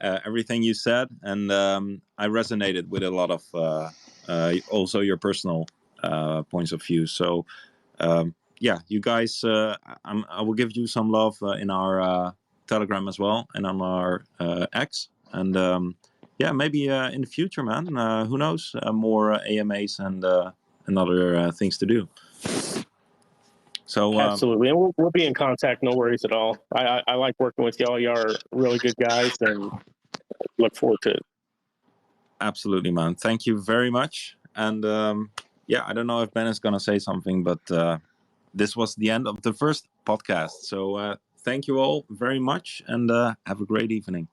everything you said, and I resonated with a lot of also your personal points of view. So yeah, you guys, I will give you some love in our Telegram as well, and on our X, and yeah, maybe in the future, man. Who knows? More AMAs and other things to do. So absolutely, and we'll be in contact. No worries at all. I like working with y'all. Y'all are really good guys, and look forward to it. Absolutely, man. Thank you very much. And yeah, I don't know if Ben is gonna say something, but this was the end of the first podcast. So thank you all very much, and have a great evening.